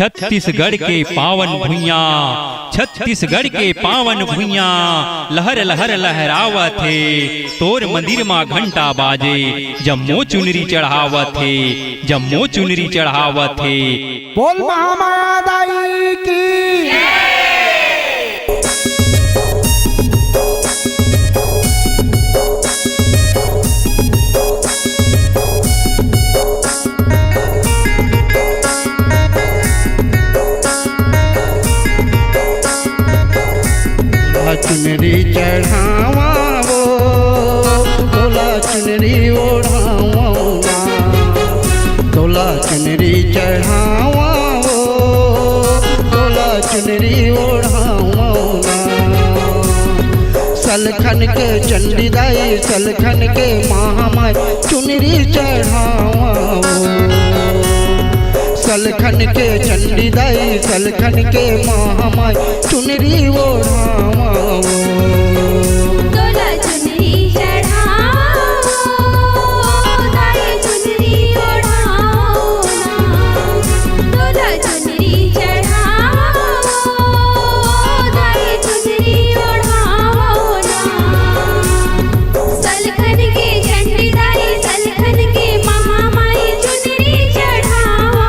छत्तीसगढ़ के पावन भुइया, छत्तीसगढ़ के पावन भुइया लहर लहर लहरावत थे। तोर मंदिर माँ घंटा बाजे जम्मो चुनरी चढ़ावत थे, जम्मो चुनरी चढ़ावत थे। बोल महामाया दाई की चुनरी चढ़ावा वो तोला चुनरी ओढ़ावा ना, तोला चुनरी चढ़ावा वो तोला चुनरी ओढ़ावा ना। सलखन के चंडी दाई सलखन के महामाई चुनरी चढ़ावा वो, सलखन के चंडी दाई सलखन के महामाई चुनरी ओढ़ावा वो। तोला चुनरी चढ़ावा दाई चुनरी ओढ़ाओ ना, तोला चुनरी चढ़ावा दाई चुनरी ओढ़ाओ ना। सलखन के चंडी दाई सलखन के महामाई चुनरी चढ़ाओ,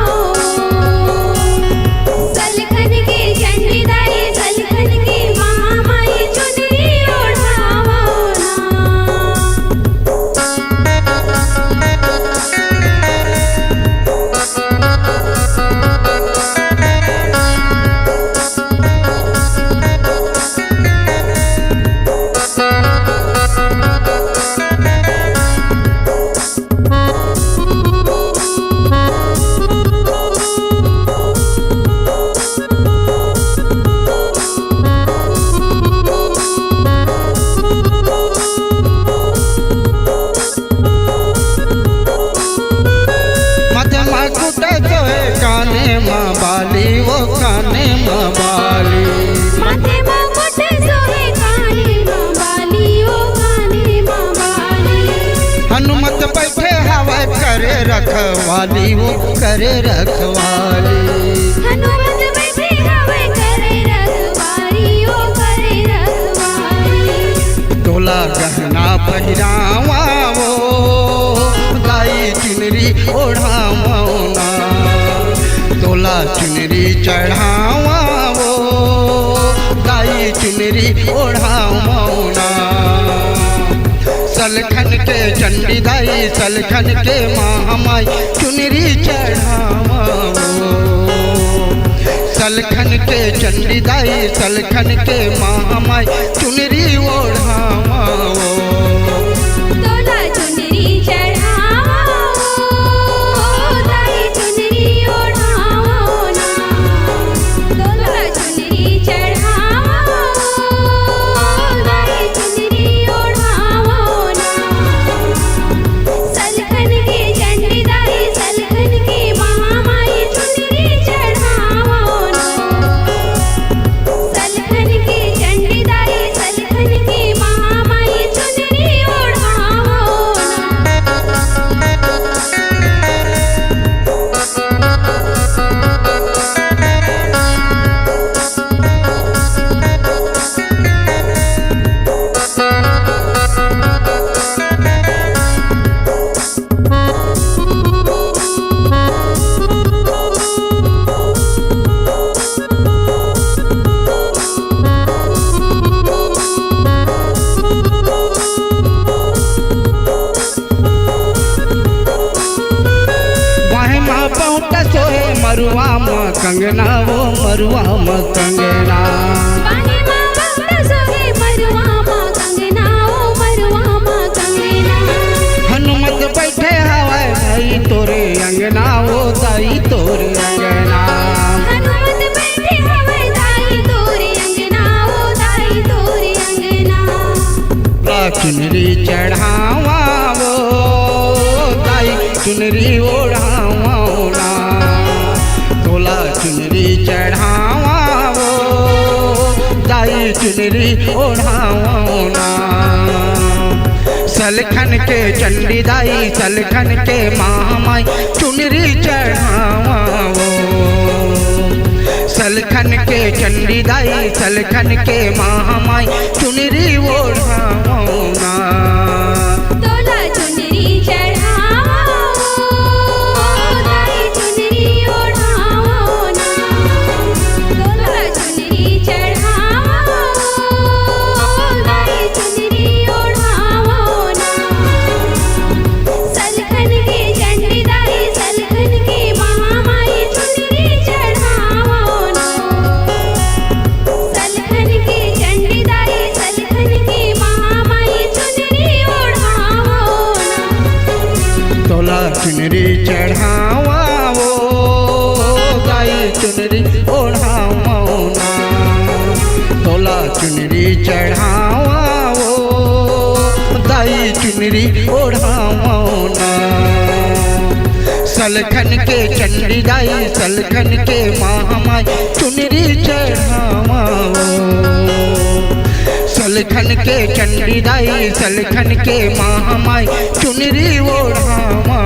सलखन के चंडी दाई सलखन के महामाई चुनरी ओढ़ाओ ना। काने माँ बाली वो काने माँ बाली, माथे मुकुट सोहे काने माँ बाली ओ काने माँ बाली। हनुमत बैठे हवा करे रखवाली वो करे रखवाली, हनुमत बैठे हवे करे रखवाली ओ करे रखवाली। तोला गहना पहिरावा वो दाई चुनरी ओढ़ावा ना, तोला चुनरी चढ़ावा वो दाई चुनरी ओढ़ावा ना। सलखन के चंडी दाई सलखन के महामाई चुनरी चढ़ावा वो, सलखन के चंडी दाई सलखन के महामाई चुनरी ओढ़ावा वो। तोला चुनरी चढ़ावा दाई चुनरी ओढ़ाओ ना, तोला चुनरी चढ़ावा दाई चुनरी ओढ़ाओ ना। सलखन के चंडी दाई सलखन के महामाई चुनरी चढ़ाओ ना, सलखन के चंडी दाई सलखन के महामाई चुनरी ओढ़ाओ ना। वाहे माँ पहुँचा सोहे मरुआ माँ कंगना वो मरुआ माँ कंगना, बाहे माँ बहुता सोहे मरुआ माँ कंगना ओ मरुआ माँ कंगना। हनुमत बैठे हवाए दाई तोरे अंगना वो दाई तोरे अंगना। हनुमत बैठे हवे दाई तोरे अंगना ओ दाई तोरे अंगना। तोला चुनरी चढ़ावा वो दाई चुनरी ओढ़ावा ना, तोला चुनरी चढ़ावा वो दाई चुनरी ओढ़ावा ना। सलखन के चंडी दाई सलखन के महामाई चुनरी चढ़ावा वो, चंडी दाई सलखन के महामाई चुनरी ओढ़ाओ ना। तोला चुनरी चढ़ाओ दाई चुनरी ओढ़ाओ ना। तोला चुनरी चढ़ाओ दाई चुनरी ओढ़ाओ ना। सलखन के चंडी दाई सलखन के महामाई चुनरी चढ़ाओ ना। सलखन के चंडी दाई सलखन के महामाई चुनरी ओढ़ाओ ना। तोला चुनरी चढ़ावा वो दाई चुनरी ओढ़ाओ ना। तोला चुनरी चढ़ावा वो दाई चुनरी ओढ़ाओ ना। सलखन के चंडी दाई सलखन के महामाई चुनरी चढ़ावा सलखन के चंडी दाई सलखन के महामाई चुनरी ओढ़ावा